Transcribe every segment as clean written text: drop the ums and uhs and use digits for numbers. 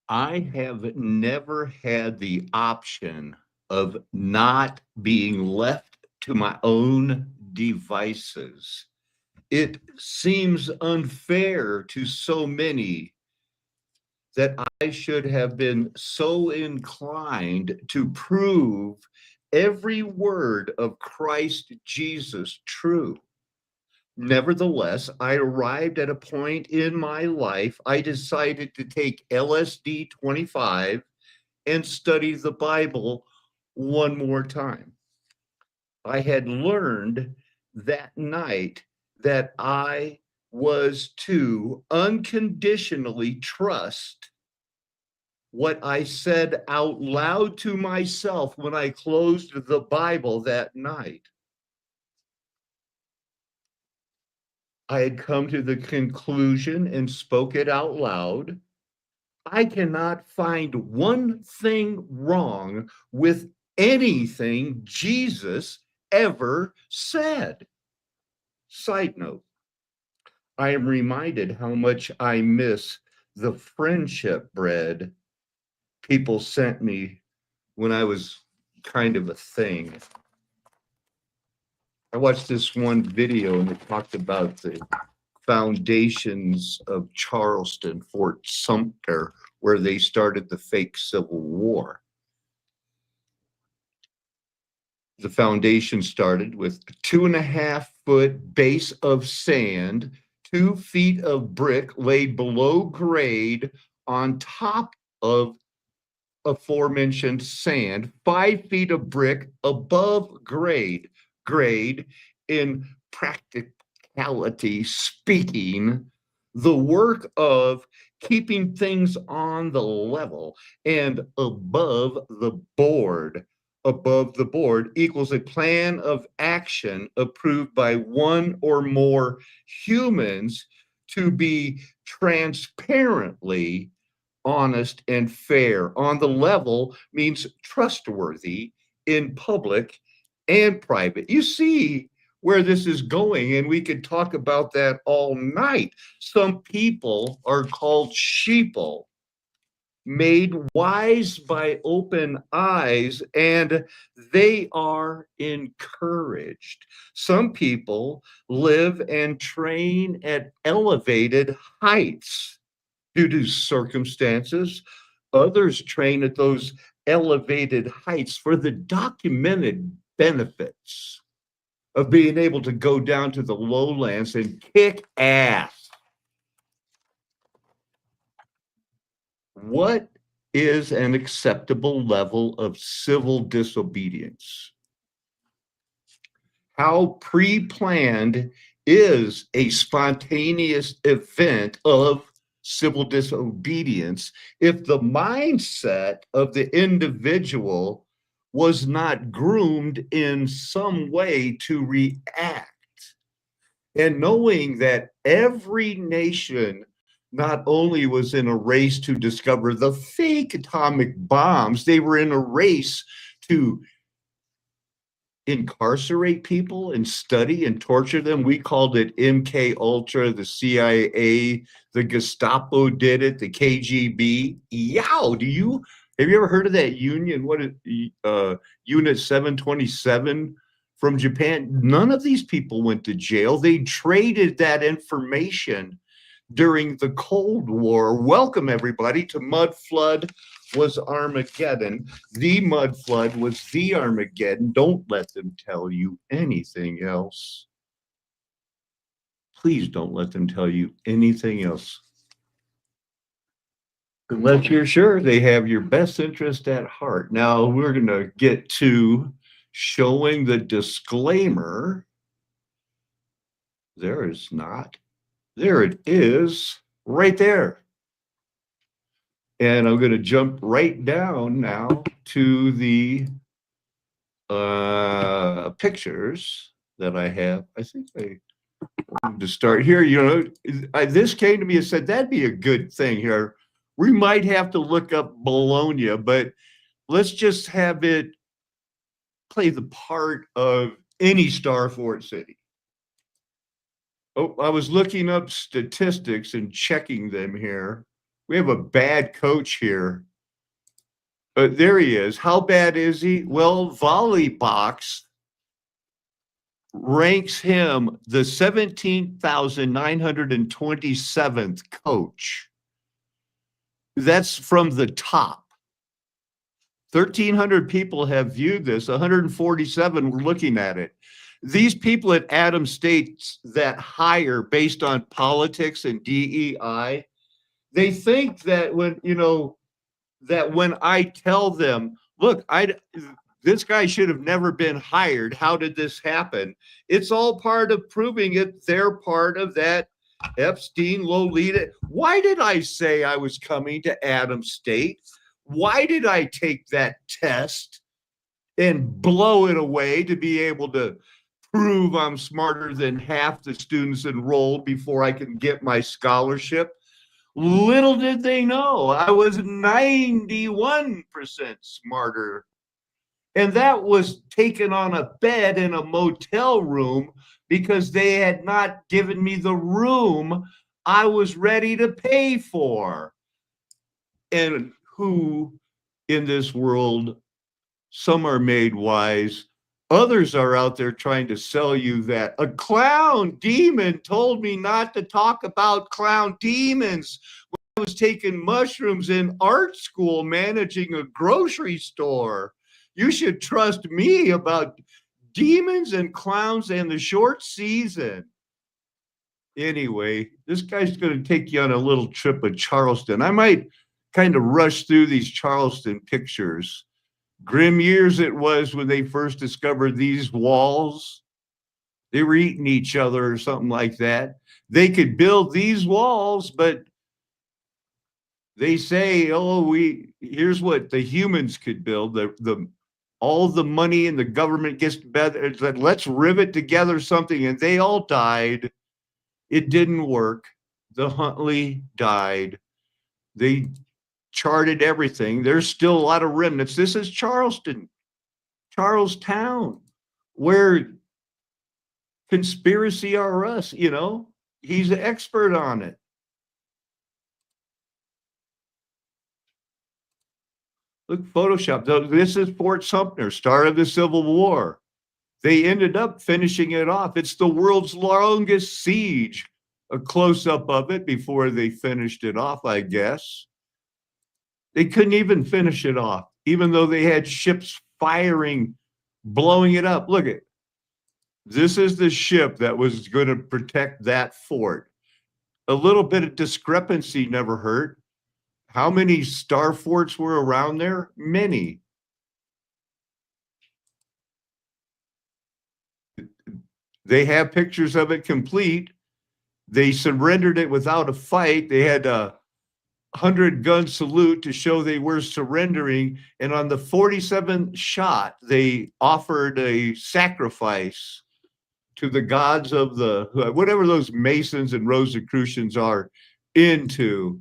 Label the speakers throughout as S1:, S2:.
S1: I have never had the option of not being left to my own devices. It seems unfair to so many that I should have been so inclined to prove every word of Christ Jesus true. Nevertheless, I arrived at a point in my life, I decided to take LSD 25 and study the Bible one more time. I had learned that night that I was to unconditionally trust what I said out loud to myself when I closed the Bible that night. I had come to the conclusion and spoke it out loud. I cannot find one thing wrong with anything Jesus ever said. Side note, I am reminded how much I miss the friendship bread people sent me when I was kind of a thing. I watched this one video and it talked about the foundations of Charleston, Fort Sumter, where they started the fake Civil War. The foundation started with a 2.5 foot base of sand, 2 feet of brick laid below grade on top of aforementioned sand, 5 feet of brick above grade in practicality speaking, the work of keeping things on the level and above the board equals a plan of action approved by one or more humans to be transparently honest and fair. On the level means trustworthy in public and private. You see where this is going, and we could talk about that all night. Some people are called sheeple, made wise by open eyes, and they are encouraged. Some people live and train at elevated heights due to circumstances. Others train at those elevated heights for the documented benefits of being able to go down to the lowlands and kick ass. What is an acceptable level of civil disobedience? How pre planned is a spontaneous event of civil disobedience if the mindset of the individual was not groomed in some way to react? And knowing that every nation not only was in a race to discover the fake atomic bombs, they were in a race to incarcerate people and study and torture them. We called it MK Ultra, the CIA, the Gestapo did it, the KGB. Yow, have you ever heard of that union? What is Unit 727 from Japan? None of these people went to jail. They traded that information during the Cold War. Welcome everybody to Mud Flood was Armageddon. The mud flood was the Armageddon. Don't let them tell you anything else. Please don't let them tell you anything else. Unless you're sure they have your best interest at heart. Now we're going to get to showing the disclaimer. There is not. There it is, right there. And I'm going to jump right down now to the pictures that I have. I think I wanted to start here. This came to me and said, that'd be a good thing here. We might have to look up Bologna, but let's just have it play the part of any star Fort City. Oh, I was looking up statistics and checking them here. We have a bad coach here. There he is. How bad is he? Well, Volleybox ranks him the 17,927th coach. That's from the top. 1,300 people have viewed this, 147 were looking at it. These people at Adams State that hire based on politics and DEI, they think that when I tell them, look, this guy should have never been hired. How did this happen? It's all part of proving it. They're part of that Epstein Lolita. Why did I say I was coming to Adams State? Why did I take that test and blow it away to be able to prove I'm smarter than half the students enrolled before I can get my scholarship? Little did they know I was 91% smarter. And that was taken on a bed in a motel room because they had not given me the room I was ready to pay for. And who in this world, some are made wise, others are out there trying to sell you that a clown demon told me not to talk about clown demons when I was taking mushrooms in art school managing a grocery store. You should trust me about demons and clowns and the short season. Anyway, this guy's going to take you on a little trip of Charleston. I might kind of rush through these Charleston pictures. Grim years it was when they first discovered these walls. They were eating each other or something like that. They could build these walls, but they say, oh, here's what the humans could build. All the money and the government gets together. Let's rivet together something, and they all died. It didn't work. The Huntley died. They charted everything. There's still a lot of remnants. This is Charlestown, where conspiracy are us, he's an expert on it. Look, Photoshop. This is Fort Sumter, start of the Civil War. They ended up finishing it off. It's the world's longest siege. A close-up of it before they finished it off, I guess. They couldn't even finish it off, even though they had ships firing, blowing it up. Look at this is the ship that was going to protect that fort. A little bit of discrepancy never hurt. How many star forts were around there? Many. They have pictures of it complete. They surrendered it without a fight. They had a 100-gun salute to show they were surrendering. And on the 47th shot, they offered a sacrifice to the gods of whatever those Masons and Rosicrucians are into.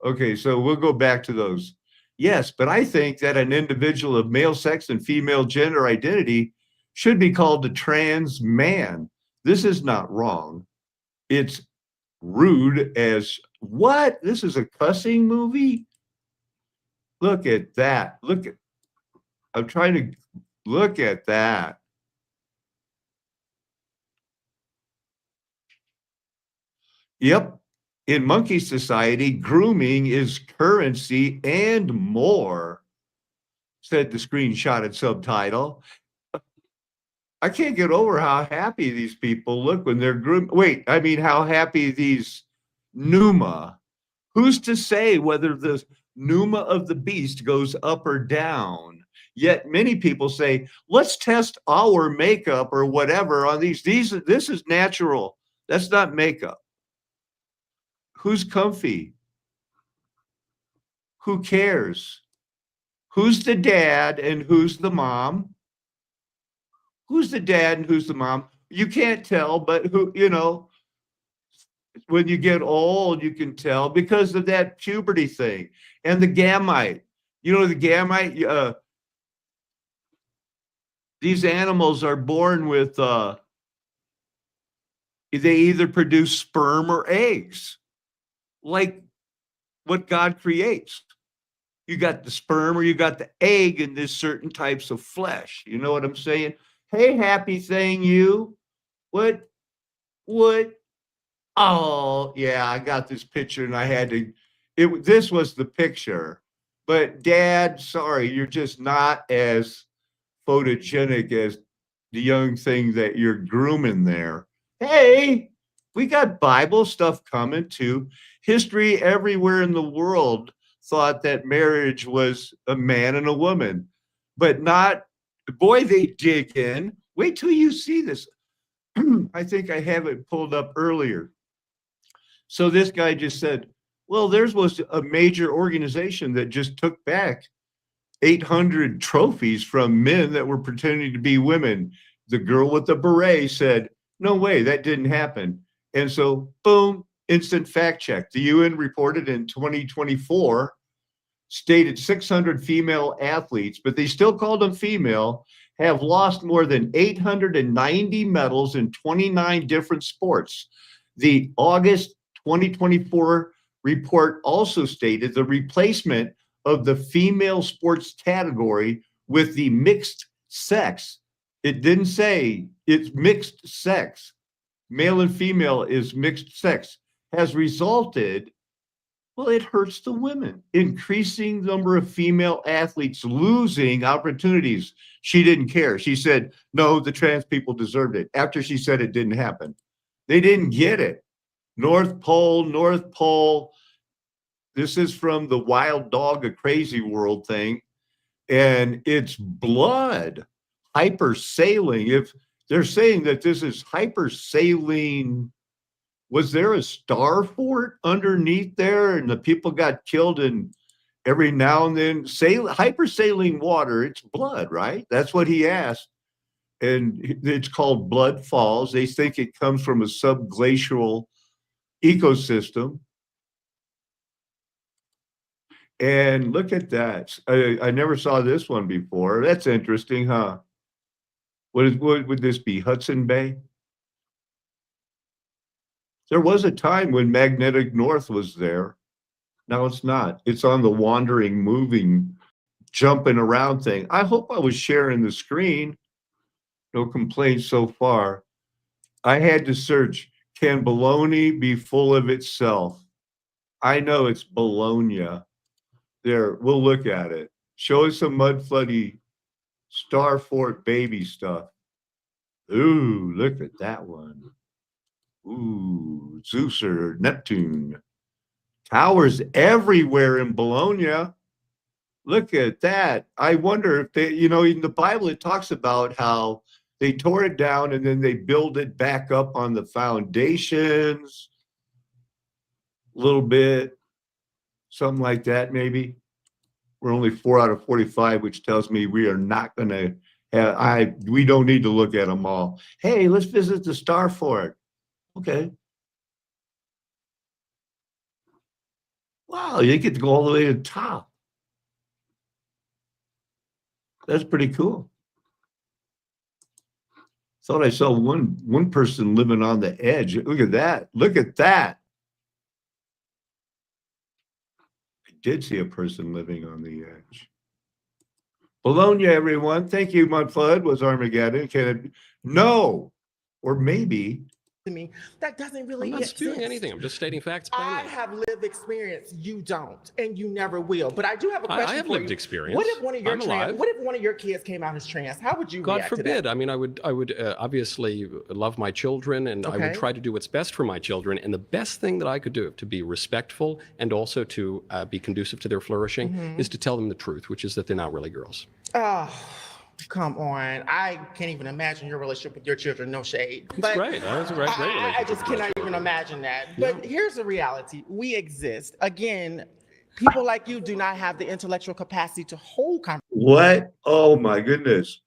S1: Okay, so we'll go back to those. Yes, but I think that an individual of male sex and female gender identity should be called a trans man. This is not wrong. It's rude as what? This is a cussing movie? Look at that. I'm trying to look at that. Yep. In monkey society, grooming is currency and more, said the screenshotted subtitle. I can't get over how happy these people look when they're groomed. Wait, I mean, how happy these pneuma. Who's to say whether the pneuma of the beast goes up or down? Yet many people say, let's test our makeup or whatever on these. This is natural. That's not makeup. Who's comfy? Who cares? Who's the dad and who's the mom? Who's the dad and who's the mom? You can't tell, but when you get old, you can tell because of that puberty thing and the gamete. The gamete, these animals are born with, they either produce sperm or eggs. Like what God creates. You got the sperm or you got the egg in this certain types of flesh. You know what I'm saying? Hey, happy thing, you. What? What? Oh, yeah, I got this picture and I had to. This was the picture. But Dad, sorry, you're just not as photogenic as the young thing that you're grooming there. Hey, we got Bible stuff coming too. History everywhere in the world thought that marriage was a man and a woman, but not, boy, they dig in. Wait till you see this. I think I have it pulled up earlier. So this guy just said, well, theirs was a major organization that just took back 800 trophies from men that were pretending to be women. The girl with the beret said, no way, that didn't happen. And so, boom, instant fact check. The UN reported in 2024, stated 600 female athletes, but they still called them female, have lost more than 890 medals in 29 different sports. The August 2024 report also stated the replacement of the female sports category with the mixed sex. It didn't say it's mixed sex. Male and female is mixed sex, has resulted, well, it hurts the women. Increasing number of female athletes losing opportunities. She didn't care. She said, no, the trans people deserved it. After she said it didn't happen. They didn't get it. North Pole, North Pole. This is from the Wild Dog, a Crazy World thing. And it's blood, hypersailing. If they're saying that this is hypersailing, was there a star fort underneath there and the people got killed, and every now and then hypersailing water, it's blood, right? That's what he asked. And it's called Blood Falls. They think it comes from a subglacial ecosystem. And look at that. I never saw this one before. That's interesting, huh? What would this be? Hudson Bay? There was a time when magnetic north was there. Now it's not. It's on the wandering, moving, jumping around thing. I hope I was sharing the screen. No complaints so far. I had to search, can Bologna be full of itself? I know it's Bologna. There, we'll look at it. Show us some mud floody Star Fort baby stuff. Ooh, look at that one. Ooh, Zeus or Neptune. Towers everywhere in Bologna. Look at that. I wonder if they, in the Bible, it talks about how they tore it down and then they build it back up on the foundations a little bit, something like that, maybe. We're only 4 out of 45, which tells me we are not going to have, we don't need to look at them all. Hey, let's visit the Star Fort. Okay. Wow, you get to go all the way to the top. That's pretty cool. Thought I saw one person living on the edge. Look at that. Look at that. I did see a person living on the edge. Bologna, everyone. Thank you, Mudflood. Was Armageddon? No. Or maybe.
S2: To me, that doesn't really
S3: I'm not spewing
S2: exist.
S3: anything. I'm just stating facts
S2: I
S3: plainly.
S2: have lived experience. You don't, and you never will. But I do have a question.
S3: I have
S2: for
S3: lived
S2: you.
S3: experience.
S2: What if one of your
S3: I'm alive.
S2: What if one of your kids came out as trans? How would you
S3: God
S2: react
S3: forbid.
S2: to that?
S3: I mean, I would obviously love my children, and I would try to do what's best for my children. And the best thing that I could do to be respectful and also to be conducive to their flourishing is to tell them the truth, which is that they're not really girls.
S2: Oh, come on. I can't even imagine your relationship with your children. No shade.
S3: It's great. That's a great relationship.
S2: I just cannot even imagine that. But here's the reality. We exist. Again, people like you do not have the intellectual capacity to hold conversations.
S1: What? Oh, my goodness.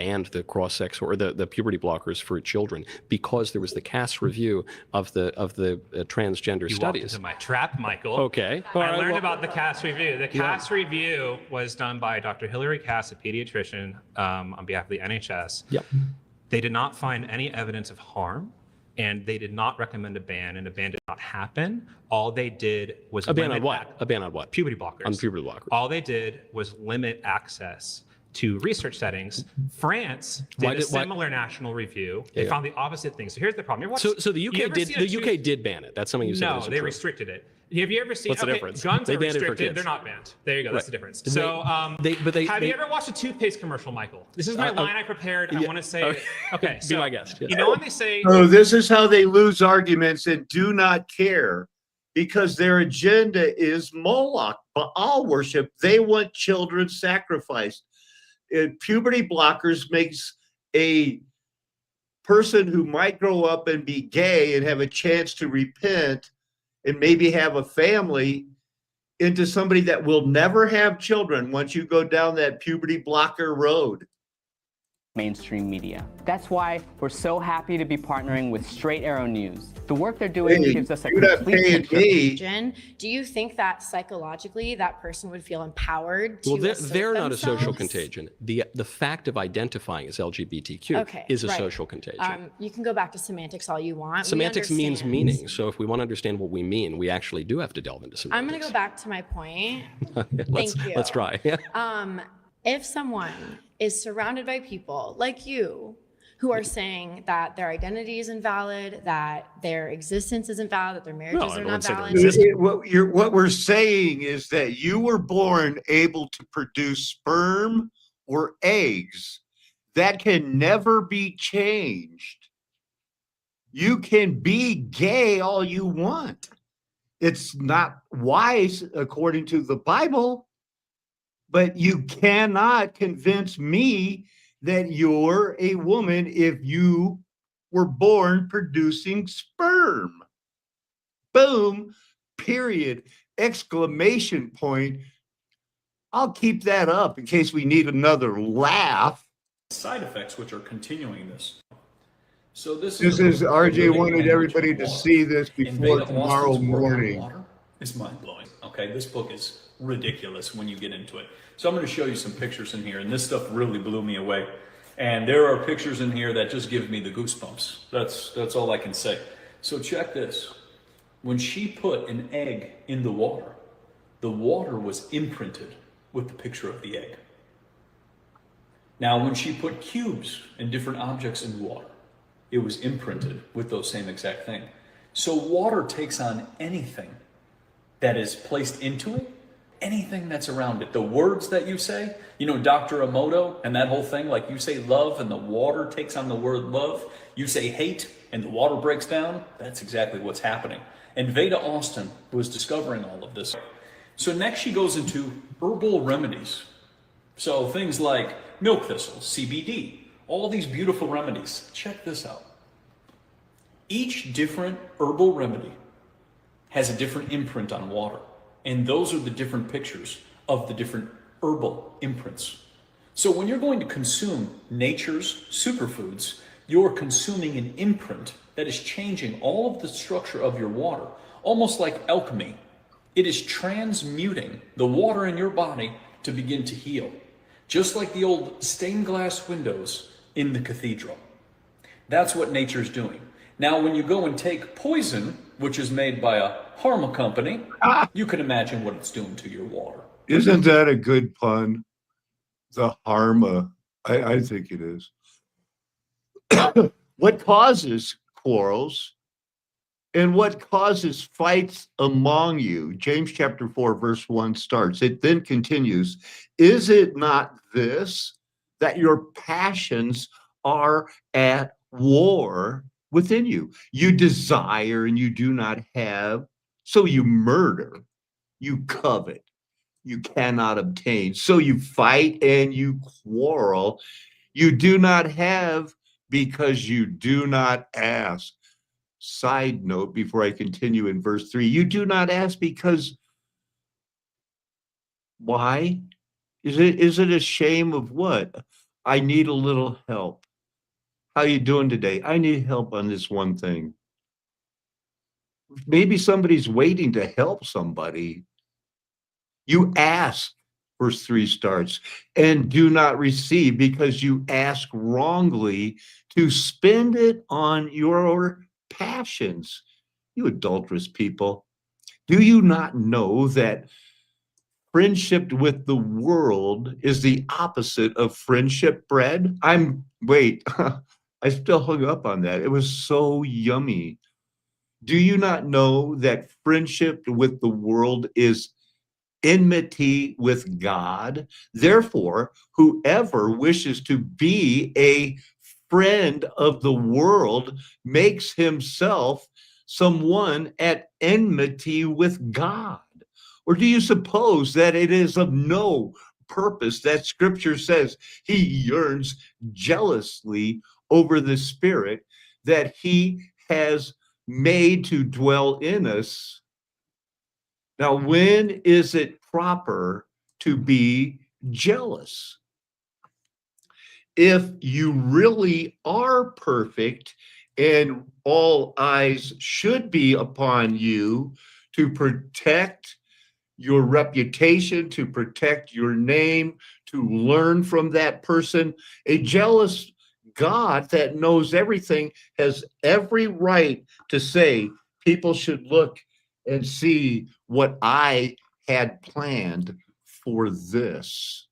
S3: And the cross-sex or the puberty blockers for children, because there was the Cass review of the transgender
S4: You
S3: studies.
S4: walked into my trap, Michael.
S3: Okay.
S4: I learned about the Cass review. The Cass review was done by Dr. Hillary Cass, a pediatrician, on behalf of the NHS.
S3: Yep.
S4: They did not find any evidence of harm and they did not recommend a ban, and a ban did not happen. All they did was
S3: A ban on
S4: limit
S3: what? A ban on what?
S4: puberty blockers.
S3: On puberty blockers.
S4: All they did was limit access to research settings. France did a similar national review. They found the opposite thing. So here's the problem.
S3: So the UK did ban it. That's something you said.
S4: No, they restricted it. Have you ever seen?
S3: What's the difference?
S4: Guns
S3: They
S4: are
S3: banned it for
S4: restricted.
S3: kids.
S4: They're not banned. There you go. That's the difference.
S3: They-
S4: So, have
S3: they-
S4: you ever watched a toothpaste commercial, Michael? This is my line I prepared. I want to say. Okay,
S3: Be
S4: so
S3: my guest. Yes.
S4: you know when they say
S1: Oh, this is how they lose arguments and do not care, because their agenda is Moloch, Baal worship. They want children sacrificed. Puberty blockers makes a person who might grow up and be gay and have a chance to repent and maybe have a family into somebody that will never have children once you go down that puberty blocker road.
S5: Mainstream media. That's why we're so happy to be partnering with Straight Arrow News. The work they're doing gives us a
S1: you're not
S5: complete
S1: paying me.
S6: Jen, do you think that psychologically that person would feel empowered to
S3: Well,
S6: assert
S3: they're not a social
S6: themselves?
S3: contagion. The fact of identifying as LGBTQ is a
S6: right.
S3: social contagion.
S6: You can go back to semantics all you want. We
S3: Semantics means
S6: understand.
S3: meaning. So if we want to understand what we mean, we actually do have to delve into semantics.
S6: I'm going to go back to my point.
S3: let's,
S6: Thank you.
S3: Let's try.
S6: If someone is surrounded by people like you who are saying that their identity is invalid, that their existence isn't valid, that their marriages
S3: I
S6: are
S3: wouldn't
S6: not
S3: say they're
S6: valid.
S3: existing.
S1: What we're saying is that you were born able to produce sperm or eggs. That can never be changed. You can be gay all you want. It's not wise according to the Bible, but you cannot convince me that you're a woman if you were born producing sperm. Boom, period, exclamation point. I'll keep that up in case we need another laugh.
S7: Side effects which are continuing this. So this
S1: is RJ wanted everybody to see this before tomorrow morning.
S7: It's mind-blowing. Okay, this book is ridiculous when you get into it. So I'm going to show you some pictures in here, and this stuff really blew me away. And there are pictures in here that just give me the goosebumps. That's all I can say. So check this. When she put an egg in the water was imprinted with the picture of the egg. Now, when she put cubes and different objects in water, it was imprinted with those same exact thing. So water takes on anything that is placed into it, anything that's around it. The words that you say, you know, Dr. Emoto and that whole thing, like you say love and the water takes on the word love. You say hate and the water breaks down. That's exactly what's happening. And Veda Austin was discovering all of this. So next she goes into herbal remedies. So things like milk thistle, CBD, all these beautiful remedies. Check this out. Each different herbal remedy has a different imprint on water. And those are the different pictures of the different herbal imprints. So when you're going to consume nature's superfoods, you're consuming an imprint that is changing all of the structure of your water, almost like alchemy. It is transmuting the water in your body to begin to heal, just like the old stained glass windows in the cathedral. That's what nature's doing. Now, when you go and take poison, which is made by a pharma company, you can imagine what it's doing to your water.
S1: Isn't that a good pun? The Harma. I think it is. What causes quarrels and what causes fights among you? James chapter 4, verse 1 starts. It then continues. Is it not this, that your passions are at war within you? You desire and you do not have, so you murder, you covet, you cannot obtain. So you fight and you quarrel. You do not have because you do not ask. Side note before I continue in verse 3, you do not ask because why? Is it a shame of what? I need a little help. How you doing today? I need help on this one thing. Maybe somebody's waiting to help somebody. You ask, verse 3 starts, and do not receive because you ask wrongly to spend it on your passions. You adulterous people. Do you not know that friendship with the world is the opposite of friendship bread? Wait, I still hung up on that. It was so yummy. Do you not know that friendship with the world is enmity with God? Therefore, whoever wishes to be a friend of the world makes himself someone at enmity with God. Or do you suppose that it is of no purpose that Scripture says he yearns jealously over the Spirit that he has made to dwell in us? Now, when is it proper to be jealous? If you really are perfect and all eyes should be upon you to protect your reputation, to protect your name, to learn from that person, a jealous God that knows everything has every right to say, people should look and see what I had planned for this.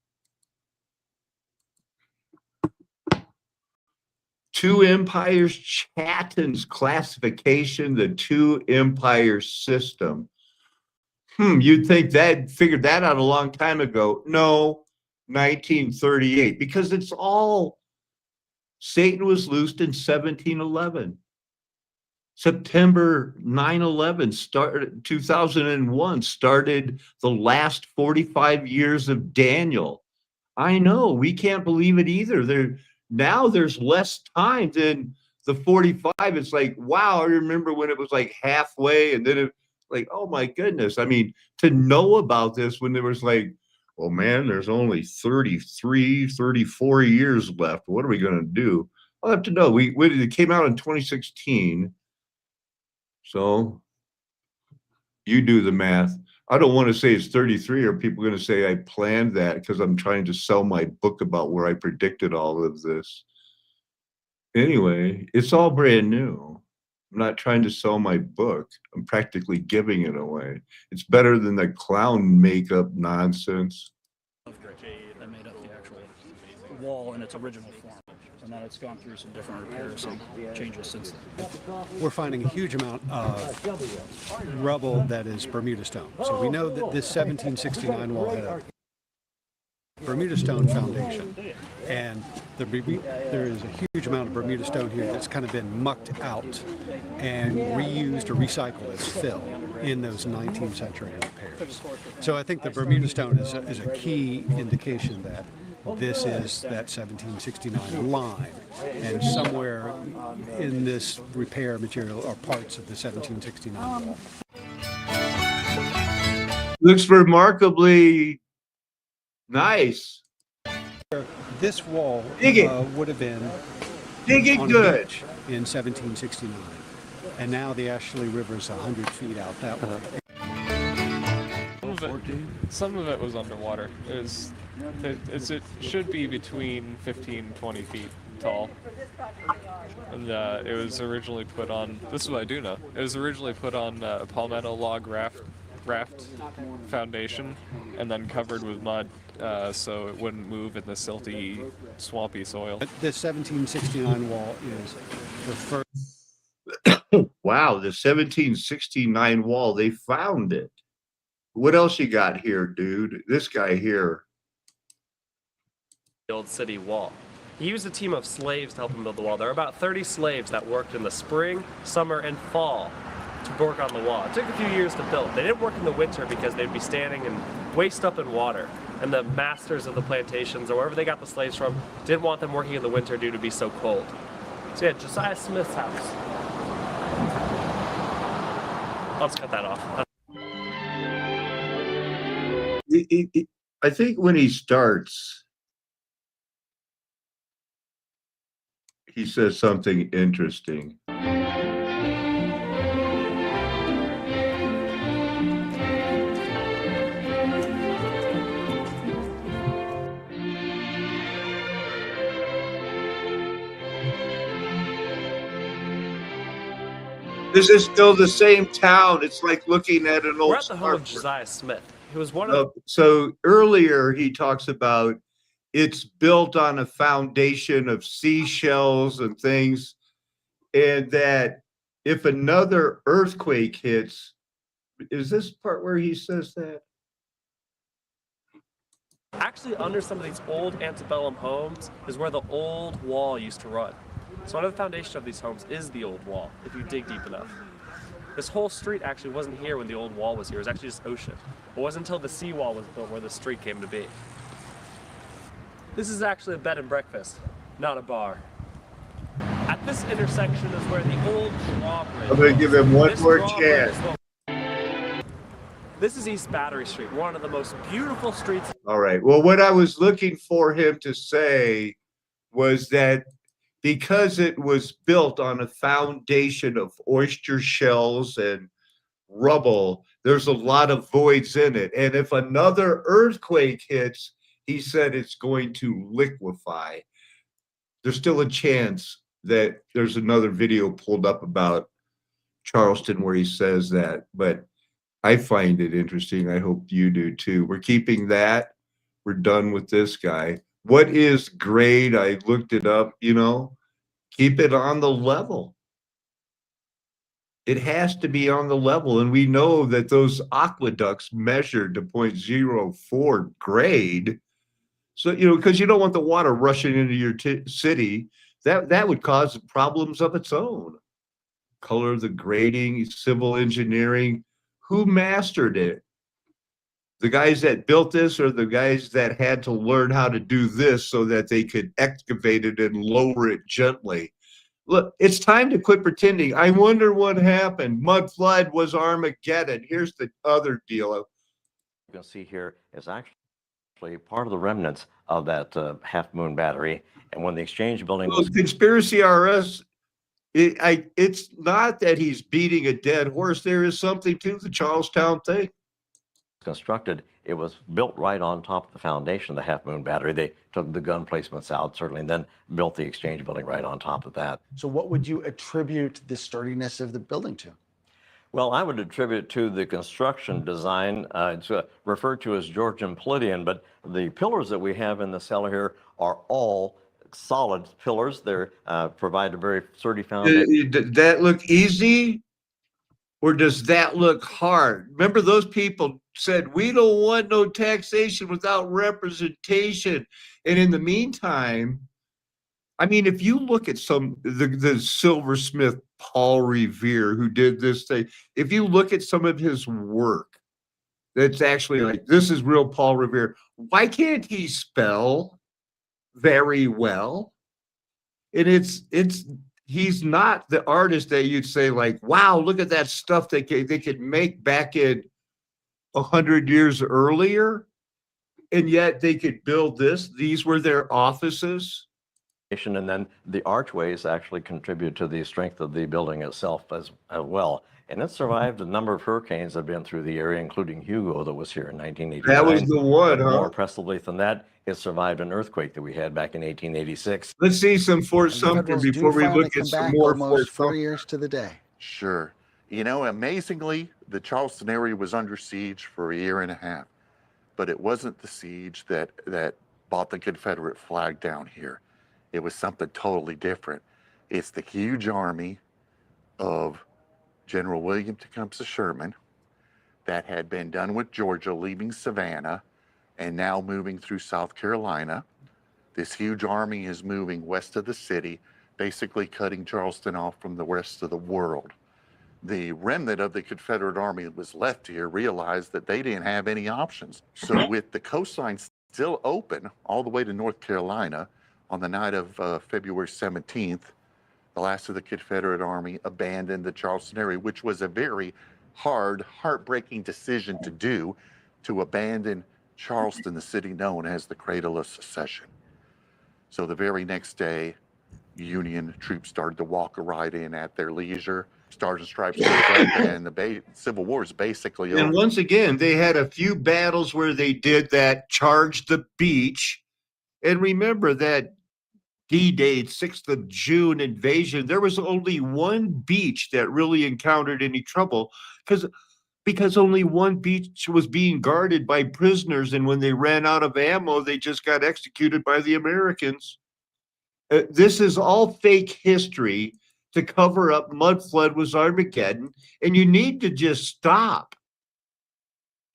S1: Two Empires Chatton's classification, the Two Empires system. You'd think that figured that out a long time ago. No, 1938, because it's all Satan was loosed in 1711. September 9/11 started 2001 started the last 45 years of Daniel. I know, we can't believe it either. Now there's less time than the 45. It's like, wow, I remember when it was like halfway and then it like, oh my goodness. I mean, to know about this when there was like, oh man, there's only 33, 34 years left. What are we going to do? I'll have to know. It came out in 2016. So you do the math. I don't want to say it's 33 or people are going to say I planned that because I'm trying to sell my book about where I predicted all of this. Anyway, it's all brand new. I'm not trying to sell my book. I'm practically giving it away. It's better than the clown makeup nonsense.
S8: That made up the actual wall in its original form. And then it's gone through some different repairs and changes since then.
S9: We're finding a huge amount of rubble that is Bermuda stone. So we know that this 1769 wall had a Bermuda stone foundation. And there is a huge amount of Bermuda stone here that's kind of been mucked out and reused or recycled as fill in those 19th century repairs. So I think the Bermuda stone is a key indication that this is that 1769 line, and somewhere in this repair material are parts of the 1769 wall.
S1: Looks remarkably nice.
S9: This wall would have been on
S1: good
S9: a beach in 1769, and now the Ashley River is 100 feet out that way.
S10: Some of it was underwater. It should be between 15 and 20 feet tall. And it was originally put on, this is what I do know, it was originally put on a palmetto log raft foundation and then covered with mud so it wouldn't move in the silty, swampy soil.
S9: The 1769 wall is the first.
S1: Wow, the 1769 wall, they found it. What else you got here, dude? This guy here.
S11: The old city wall. He used a team of slaves to help him build the wall. There were about 30 slaves that worked in the spring, summer, and fall to work on the wall. It took a few years to build. They didn't work in the winter because they'd be standing and waist up in water. And the masters of the plantations, or wherever they got the slaves from, didn't want them working in the winter due to be so cold. So yeah, Josiah Smith's house. Let's cut that off.
S1: I think when he starts, he says something interesting. This is still the same town. It's like looking at an old
S11: We're at the home of
S1: Starford.
S11: Josiah Smith. He was one of
S1: So earlier he talks about it's built on a foundation of seashells and things, and that if another earthquake hits, is this part where he says that?
S11: actually under some of these old antebellum homes is where the old wall used to run. So under the foundation of these homes is the old wall, if you dig deep enough. This whole street actually wasn't here when the old wall was here. It was actually just ocean. It wasn't until the seawall was built where the street came to be. This is actually a bed and breakfast, not a bar. At this intersection is where the old drawbridge.
S1: I'm going to give him one more chance.
S11: This is East Battery Street, one of the most beautiful streets.
S1: All right. Well, what I was looking for him to say was that because it was built on a foundation of oyster shells and rubble, there's a lot of voids in it. And if another earthquake hits, he said it's going to liquefy. There's still a chance that there's another video pulled up about Charleston where he says that, but I find it interesting. I hope you do too. We're keeping that. We're done with this guy. What is grade? I looked it up, keep it on the level. It has to be on the level. And we know that those aqueducts measured to 0.04 grade. So, because you don't want the water rushing into your city. That would cause problems of its own. Color, the grading, civil engineering. Who mastered it? The guys that built this or the guys that had to learn how to do this so that they could excavate it and lower it gently? Look, it's time to quit pretending. I wonder what happened. Mud flood was Armageddon. Here's the other deal.
S12: You can see here is actually part of the remnants of that Half Moon battery. And when the Exchange building was
S1: Conspiracy RS, it's not that he's beating a dead horse. There is something to the Charlestown thing.
S12: constructed, it was built right on top of the foundation of the Half Moon battery. They took the gun placements out, certainly, and then built the Exchange building right on top of that.
S13: So what would you attribute the sturdiness of the building to?
S12: Well, I would attribute it to the construction design. It's referred to as Georgian Palladian, but the pillars that we have in the cellar here are all solid pillars. They provide a very sturdy foundation.
S1: Does that look easy? Or does that look hard? Remember, those people said, we don't want no taxation without representation. And in the meantime, I mean, if you look at the silversmith Paul Revere who did this thing, if you look at some of his work, that's actually like, this is real Paul Revere. Why can't he spell very well? And he's not the artist that you'd say like, wow, look at that stuff they could make back in 100 years earlier. And yet they could build this. These were their offices.
S12: And then the archways actually contribute to the strength of the building itself as well. And it survived a number of hurricanes that have been through the area, including Hugo that was here in 1989.
S1: That was the one, huh?
S12: More impressively than that, it survived an earthquake that we had back in 1886.
S1: Let's see some Fort Sumter before we look at some more Fort
S13: 4 years to the day.
S14: Sure. You know, amazingly, the Charleston area was under siege for a year and a half. But it wasn't the siege that brought the Confederate flag down here. It was something totally different. It's the huge army of General William Tecumseh Sherman that had been done with Georgia, leaving Savannah, and now moving through South Carolina. This huge army is moving west of the city, basically cutting Charleston off from the rest of the world. The remnant of the Confederate Army that was left here realized that they didn't have any options. So with the coastline still open all the way to North Carolina, on the night of February 17th, the last of the Confederate Army abandoned the Charleston area, which was a very hard, heartbreaking decision to do, to abandon Charleston, the city known as the cradle of secession. So the very next day, Union troops started to walk right in at their leisure. Stars and Stripes goes up, and the Civil War is basically over.
S1: And once again, they had a few battles where they did that, charge the beach. And remember that D-Day, 6th of June invasion, there was only one beach that really encountered any trouble because only one beach was being guarded by prisoners, and when they ran out of ammo, they just got executed by the Americans. This is all fake history to cover up mud flood was Armageddon, and you need to just stop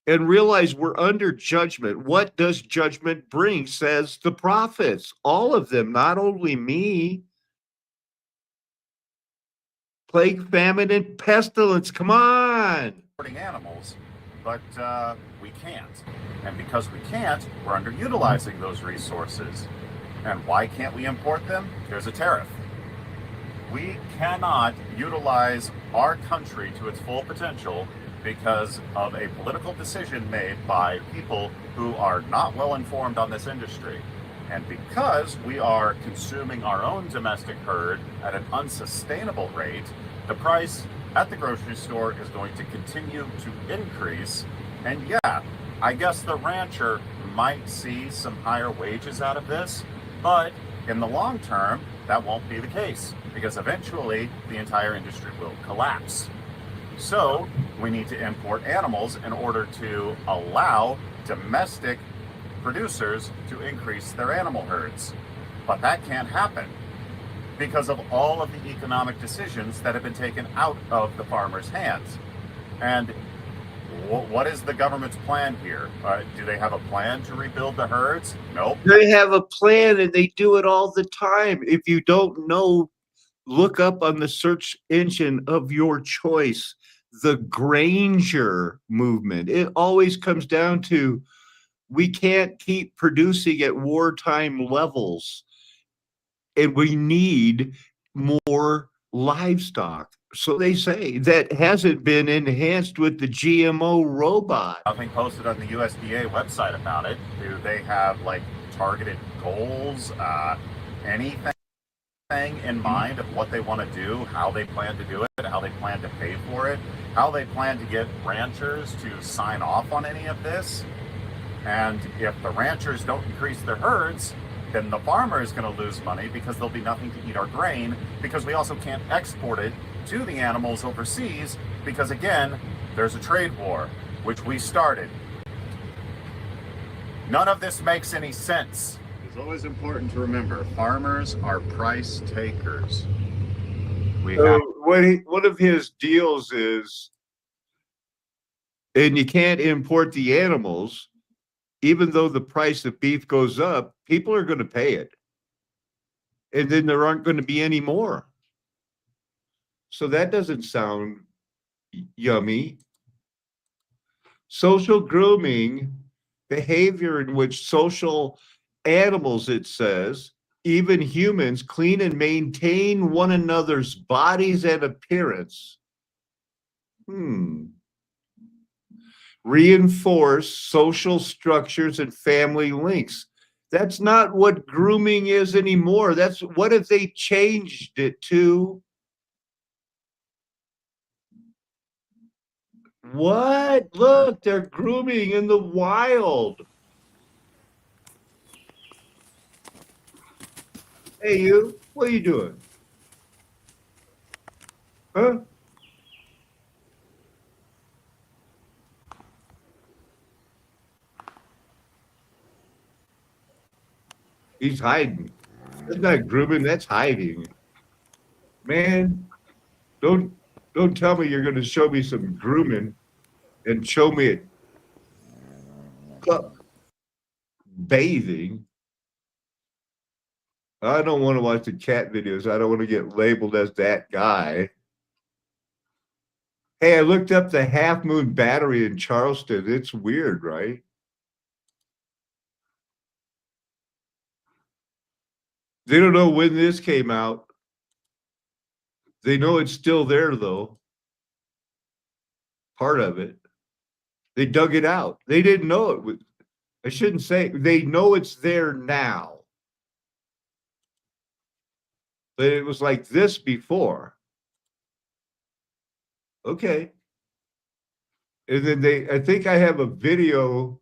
S1: and realize we're under judgment. What does judgment bring, says the prophets, all of them, not only me. Plague, famine, and pestilence, come on.
S15: Animals, but we can't. And because we can't, we're underutilizing those resources. And why can't we import them? There's a tariff. We cannot utilize our country to its full potential because of a political decision made by people who are not well informed on this industry. And because we are consuming our own domestic herd at an unsustainable rate, the price at the grocery store is going to continue to increase. And yeah, I guess the rancher might see some higher wages out of this, but in the long term, that won't be the case because eventually the entire industry will collapse. So we need to import animals in order to allow domestic producers to increase their animal herds. But that can't happen because of all of the economic decisions that have been taken out of the farmers' hands. And what is the government's plan here? Do they have a plan to rebuild the herds? Nope.
S1: They have a plan and they do it all the time. If you don't know, look up on the search engine of your choice, the Granger movement. It always comes down to we can't keep producing at wartime levels, and we need more livestock. So they say that hasn't been enhanced with the GMO robot.
S15: Nothing posted on the USDA website about it. Do they have like targeted goals? Anything in mind of what they want to do, how they plan to do it, how they plan to pay for it, how they plan to get ranchers to sign off on any of this? And if the ranchers don't increase their herds, then the farmer is going to lose money because there'll be nothing to eat our grain, because we also can't export it to the animals overseas because, again, there's a trade war, which we started. None of this makes any sense. It's always important to remember, farmers are price takers.
S1: One of his deals is, and you can't import the animals, even though the price of beef goes up, people are going to pay it. And then there aren't going to be any more. So that doesn't sound yummy. Social grooming, behavior in which social animals, it says, even humans, clean and maintain one another's bodies and appearance. Reinforce social structures and family links. That's not what grooming is anymore. That's what if they changed it to? What? Look, they're grooming in the wild. Hey, you, what are you doing? Huh? He's hiding. That's not grooming, that's hiding. Man, don't tell me you're going to show me some grooming and show me it bathing. I don't want to watch the cat videos. I don't want to get labeled as that guy. Hey, I looked up the Half Moon Battery in Charleston. It's weird, right? They don't know when this came out. They know it's still there, though. Part of it. They dug it out. They didn't know it was. I shouldn't say. They know it's there now. But it was like this before. Okay. And then I think I have a video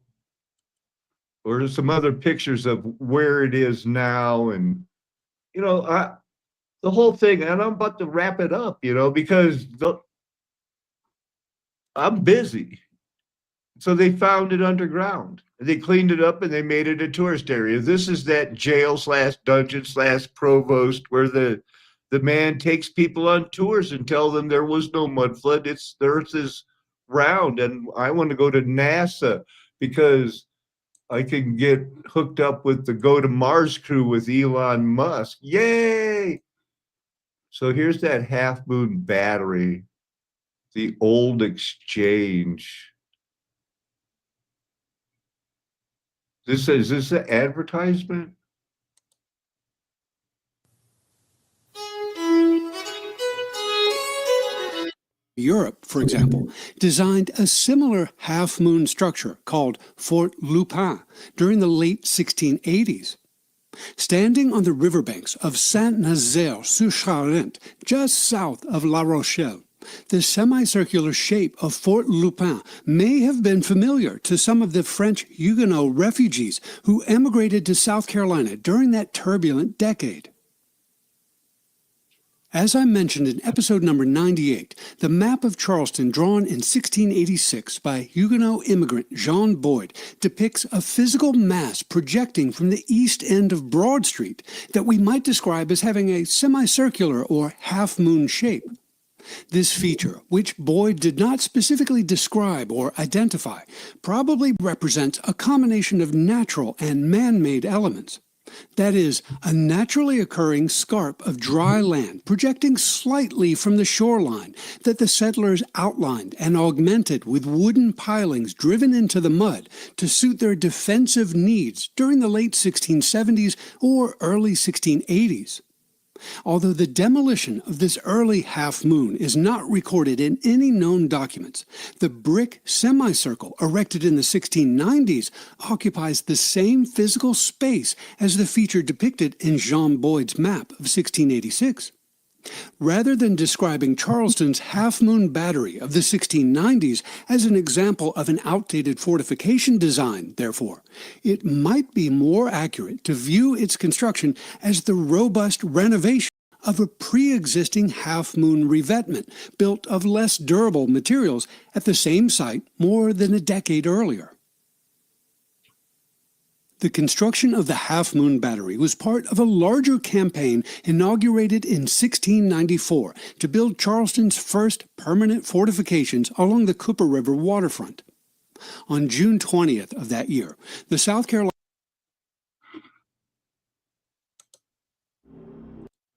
S1: or some other pictures of where it is now and you know, the whole thing, and I'm about to wrap it up, because I'm busy. So they found it underground. They cleaned it up and they made it a tourist area. This is that jail/dungeon/provost where the man takes people on tours and tell them there was no mud flood. The earth is round, and I want to go to NASA because I can get hooked up with the Go to Mars crew with Elon Musk. Yay! So here's that Half Moon battery, the old exchange. Is this an advertisement?
S9: Europe, for example, designed a similar half-moon structure called Fort Lupin during the late 1680s. Standing on the riverbanks of Saint-Nazaire-sur-Charente, just south of La Rochelle, the semicircular shape of Fort Lupin may have been familiar to some of the French Huguenot refugees who emigrated to South Carolina during that turbulent decade. As I mentioned in episode number 98, the map of Charleston drawn in 1686 by Huguenot immigrant Jean Boyd depicts a physical mass projecting from the east end of Broad Street that we might describe as having a semicircular or half-moon shape. This feature, which Boyd did not specifically describe or identify, probably represents a combination of natural and man-made elements. That is, a naturally occurring scarp of dry land projecting slightly from the shoreline that the settlers outlined and augmented with wooden pilings driven into the mud to suit their defensive needs during the late 1670s or early 1680s. Although the demolition of this early half-moon is not recorded in any known documents, the brick semicircle erected in the 1690s occupies the same physical space as the feature depicted in Jean Boyd's map of 1686. Rather than describing Charleston's half-moon battery of the 1690s as an example of an outdated fortification design, therefore, it might be more accurate to view its construction as the robust renovation of a pre-existing half-moon revetment built of less durable materials at the same site more than a decade earlier. The construction of the Half Moon Battery was part of a larger campaign inaugurated in 1694 to build Charleston's first permanent fortifications along the Cooper River waterfront. On June 20th of that year, the South Carolina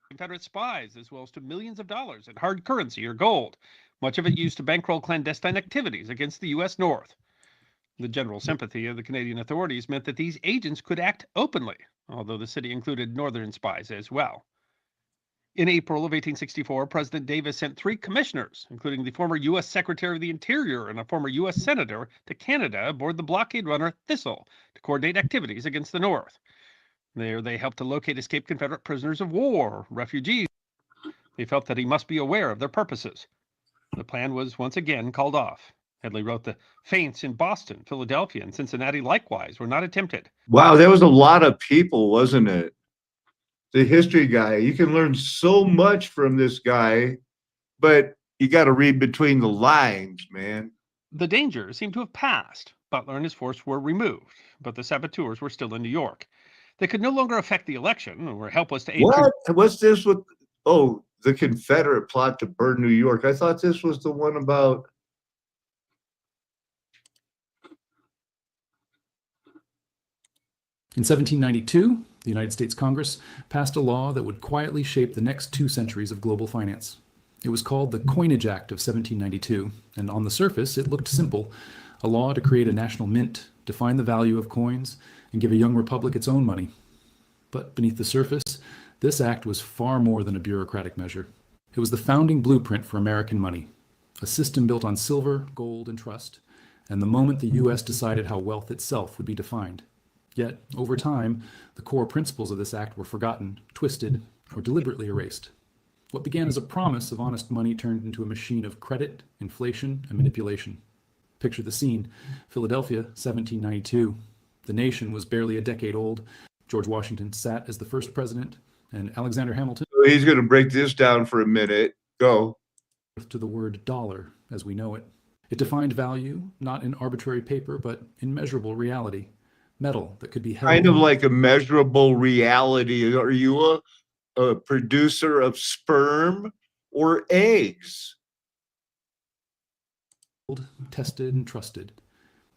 S16: Confederate spies, as well as to millions of dollars in hard currency or gold, much of it used to bankroll clandestine activities against the U.S. North. The general sympathy of the Canadian authorities meant that these agents could act openly, although the city included Northern spies as well. In April of 1864, President Davis sent 3 commissioners, including the former U.S. Secretary of the Interior and a former U.S. Senator, to Canada aboard the blockade runner Thistle to coordinate activities against the North. There they helped to locate escaped Confederate prisoners of war, refugees. They felt that he must be aware of their purposes. The plan was once again called off. Headley wrote the feints in Boston, Philadelphia, and Cincinnati likewise were not attempted.
S1: Wow, there was a lot of people, wasn't it? The history guy, you can learn so much from this guy, but you got to read between the lines, man.
S16: The danger seemed to have passed. Butler and his force were removed, but the saboteurs were still in New York. They could no longer affect the election and were helpless to aid.
S1: What? What's this with, the Confederate plot to burn New York? I thought this was the one about...
S17: In 1792, the United States Congress passed a law that would quietly shape the next 2 centuries of global finance. It was called the Coinage Act of 1792, and on the surface it looked simple, a law to create a national mint, define the value of coins, and give a young republic its own money. But beneath the surface, this act was far more than a bureaucratic measure. It was the founding blueprint for American money, a system built on silver, gold, and trust, and the moment the U.S. decided how wealth itself would be defined. Yet, over time, the core principles of this act were forgotten, twisted, or deliberately erased. What began as a promise of honest money turned into a machine of credit, inflation, and manipulation. Picture the scene. Philadelphia, 1792. The nation was barely a decade old. George Washington sat as the first president, And Alexander Hamilton.
S1: He's going to break this down for a minute. Go.
S17: To the word dollar as we know it. It defined value, not in arbitrary paper, but in measurable reality. Metal that could be held.
S1: Kind of like a measurable reality. Are you a producer of sperm or eggs?
S17: Tested and trusted.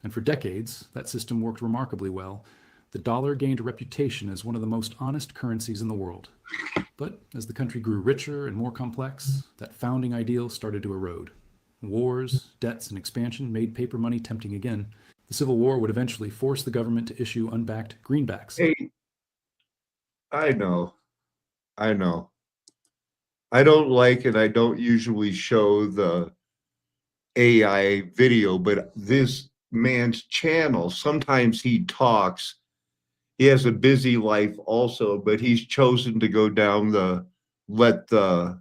S17: And for decades, that system worked remarkably well. The dollar gained a reputation as one of the most honest currencies in the world. But as the country grew richer and more complex, that founding ideal started to erode. Wars, debts, and expansion made paper money tempting again. The Civil War would eventually force the government to issue unbacked greenbacks.
S1: Hey, I know. I don't like it. I don't usually show the AI video, but this man's channel, sometimes he talks. He has a busy life also, but he's chosen to go down let the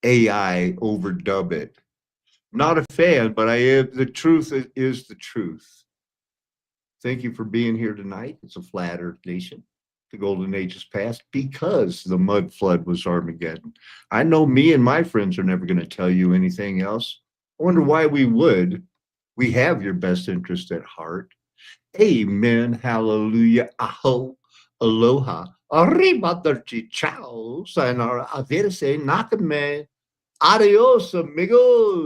S1: AI overdub it. Not a fan, but I am. The truth is the truth. Thank you for being here tonight. It's a flat earth nation. The golden age is past because the mud flood was Armageddon. I know me and my friends are never going to tell you anything else. I wonder why we would. We have your best interest at heart. Amen. Hallelujah. Aho. Aloha. Arrivederci. Ciao. Sayonara. Averse. Nakame. Adios, amigos.